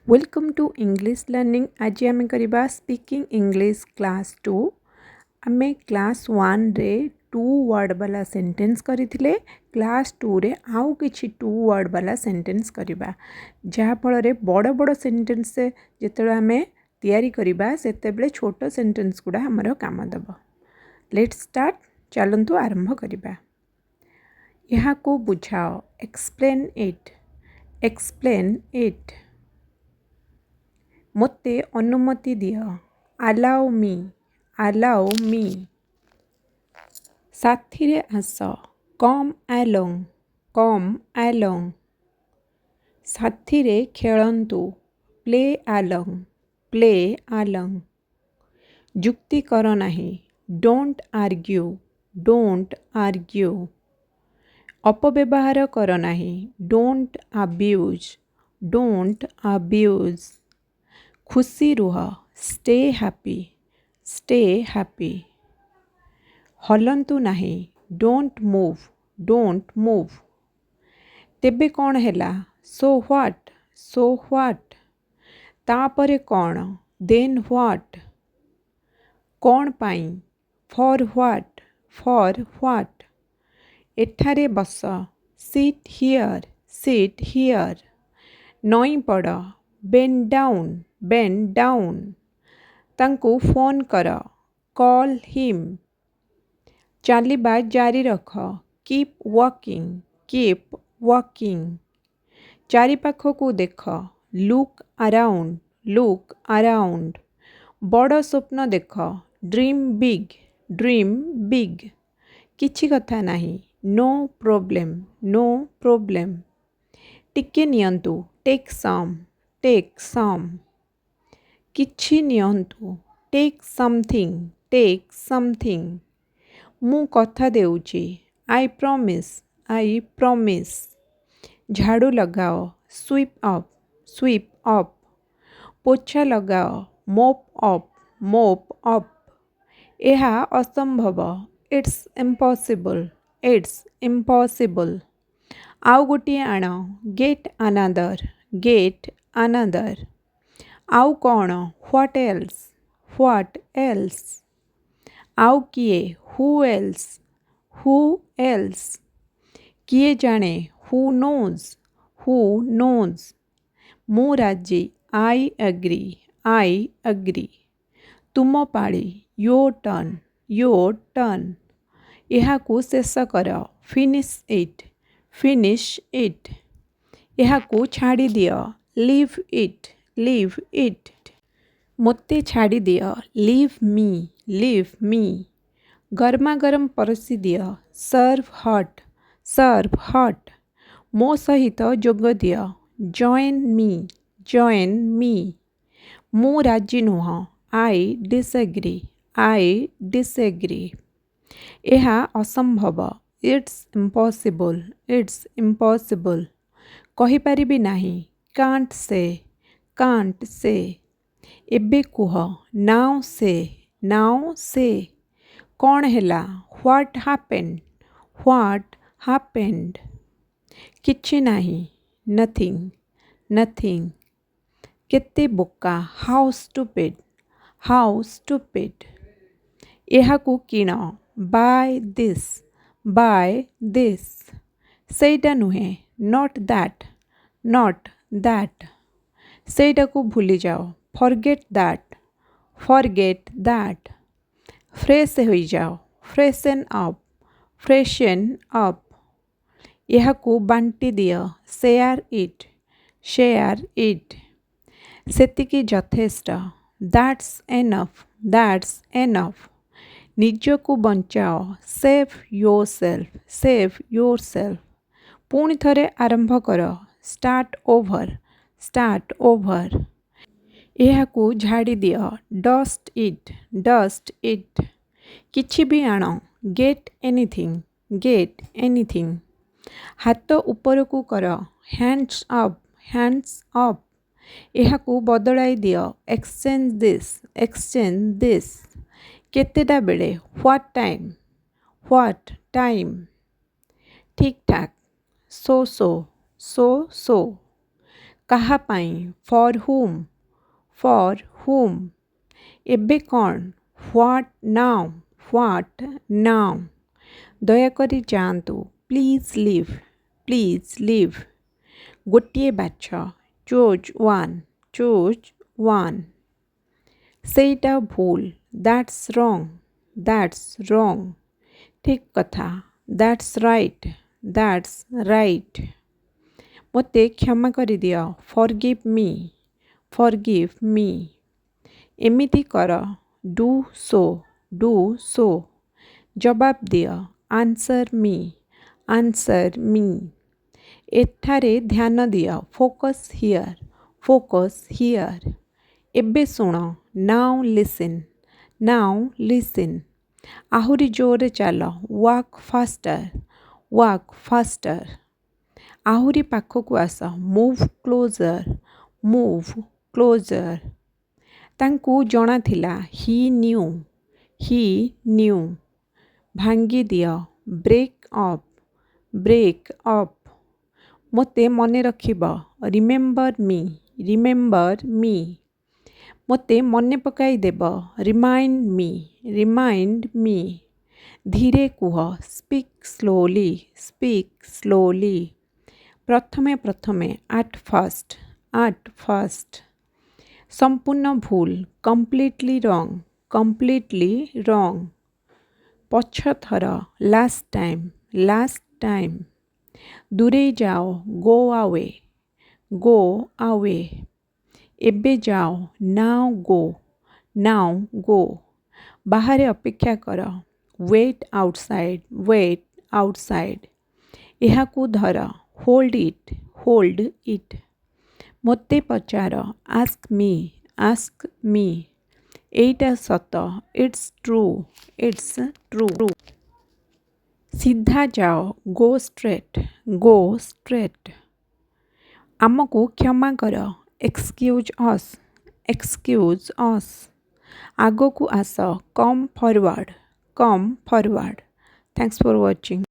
Welcome to English learning. आज आम करवा स्पीकिंग इंग्लिश क्लास 2। आम क्लास 1 रे 2 वर्ड वाला सेंटेंस करथिले। क्लास 2 रे आउ किछि 2 वर्ड वाला सेंटेंस करवा जहाँ फल रे बड़ बड़ सेंटेंस जेतेबेले आम तैयारी करवा सेतेबेले छोट सेंटेंस गुड़ा हमर काम दब। Let's start. चलंतु आरंभ करवा। यहाँ को बुझाओ। Explain it. Explain it. ମୋତେ ଅନୁମତି ଦିଅ। ଆଲାଉ ମି। ଆଲାଉ ମି। ସାଥିରେ ଆସ। କମ୍ ଆଲଙ୍ଗ। କମ୍ ଆଲଙ୍ଗ। ସାଥିରେ ଖେଳନ୍ତୁ। Play along. Play along. ଯୁକ୍ତି କର ନାହିଁ। Don't argue. Don't argue. ଅପବ୍ୟବହାର କର ନାହିଁ। Don't abuse. Don't abuse. खुशी रुह। Stay happy. Stay happy. हलंतु नहीं। Don't move. Don't move. तेबे कौन हैला। So what. So what. तापरे कौन। Then what. कौन पाई। For what. For what. एठारे बस। Sit here. Sit here. नई पड़। Bend down. Bend down. तांको फोन कर। Call him. चलिबा जारी रख। Keep walking. Keep walking. चारि पाखकू देख। Look around. Look around. बड़ स्वप्न देख। Dream big. Dream big. किछि कथा नाही। No problem. No problem. टिके नियंतु। Take some. Take some. किछि नियंतु। Take something. Take something. मु कथा देउची। I promise. I promise. झाड़ू लगाओ। Sweep up. Sweep up. पोछा लगाओ। Mop up. Mop up. एहा असंभव। It's impossible. It's impossible. आउ गोटिए आण। Get another. Get another. आउ कौन। What else. What else. आउ किए। Who else. Who else. किए जाने। Who knows. Who knows. मु राजी। I agree. I agree. तुम पाड़ी। Your turn. Your turn. यहाँ को शेष कर। Finish it. Finish it. यहाँ को छाड़ी दियो। Leave it. Leave it. मोते छाड़ी दियो। Leave me. Leave me. गर्मा गर्म परसी दियो। Serve hot. Serve hot. मो सहित जोग दियो। Join me. Join me. मु राजी नुह। I disagree. I disagree. यह असंभव। It's impossible. It's impossible. कहि परिबि नाही। Can't say. Can't say. एबे कुह। नाउ से। नाउ से। कौन हैला। What happened. What happened. किछि नाही। नथिंग। नथिंग। केते बोका। How stupid. How stupid. यहाँ को किण। By this. By this. सेटा नुहे। Not that. Not that. सेटा को भूली जाओ। Forget that. Forget that. फ्रेश हो जाओ। Freshen up. Freshen up. यहाँ को बांटी दियो। Share it. Share it. सेतिकी यथेष्ट। That's enough. That's enough. निज को बचाओ। Save yourself. Save yourself. पुणी थरे आरंभ कर। Start over. Start over. यहाँ को झाड़ी दियो। Dust it. Dust it. किछि भी आण। Get anything. Get anything. हाथ ऊपर को कर। Hands up. Hands up. यहाँ को बदलाई दियो। Exchange this. Exchange this. केतेटा बेले। What time. What time. ठीक ठाक। सो सो। सो सो। କାହା ପାଇଁ ଫର୍ ହୁମ୍ ଏବେ କ'ଣ ହ୍ୱାଟ୍ ନାଉ ଦୟାକରି ଯାଆନ୍ତୁ ପ୍ଲିଜ୍ ଲିଭ୍ ଗୋଟିଏ ବାଛ ଚୁଜ୍ ୱାନ୍ ସେଇଟା ଭୁଲ ଦ୍ୟାଟ୍ସ ରଙ୍ଗ ଠିକ୍ କଥା ଦ୍ୟାଟ୍ସ ରାଇଟ୍ ମୋତେ କ୍ଷମା କରିଦିଅ ଫର୍ଗିଭ୍ ମି ଏମିତି କର ଡୁ ସୋ ଜବାବ ଦିଅ ଆନ୍ସର୍ ମି ଏଠାରେ ଧ୍ୟାନ ଦିଅ ଫୋକସ୍ ହିୟର୍ ଏବେ ଶୁଣ ନାଉ ଲିସନ୍ ଆହୁରି ଜୋରରେ ଚାଲ ୱାକ୍ ଫାଷ୍ଟର୍ ଆହୁରି ପାଖକୁ ଆସ ମୁଭ୍ କ୍ଲୋଜର୍ ତାଙ୍କୁ ଜଣାଥିଲା ହି ନ୍ୟୁ ଭାଙ୍ଗିଦିଅ ବ୍ରେକ୍ ଅପ୍ ମୋତେ ମନେ ରଖିବ ରିମେମ୍ବର୍ ମି ମୋତେ ମନେ ପକାଇ ଦେବ ରିମାଇଣ୍ଡ ମି ଧୀରେ କୁହ ସ୍ପିକ୍ ସ୍ଲୋଲି ପ୍ରଥମେ ଆଟ୍ ଫାଷ୍ଟ ସମ୍ପୂର୍ଣ୍ଣ ଭୁଲ କମ୍ପ୍ଲିଟଲି ରଙ୍ଗ ପଛଥର ଲାଷ୍ଟ ଟାଇମ୍ ଦୂରେଇ ଯାଅ ଗୋ ଆୱେ ଏବେ ଯାଅ ନାଉ ଗୋ ବାହାରେ ଅପେକ୍ଷା କର ୱେଟ୍ ଆଉଟସାଇଡ୍ ଏହାକୁ ଧର ହୋଲ୍ଡ ଇଟ୍ ମୋତେ ପଚାର ଆସ୍କ ମି ଏଇଟା ସତ ଇଟ୍ସ ଟ୍ରୁ ସିଧା ଯାଅ ଗୋ ଷ୍ଟ୍ରେଟ୍ ଆମକୁ କ୍ଷମା କର ଏକ୍ସକ୍ୟୁଜ୍ ଅସ୍ ଆଗକୁ ଆସ କମ୍ ଫରୱାର୍ଡ଼ ଥ୍ୟାଙ୍କସ୍ ଫର୍ ୱାଚିଂ।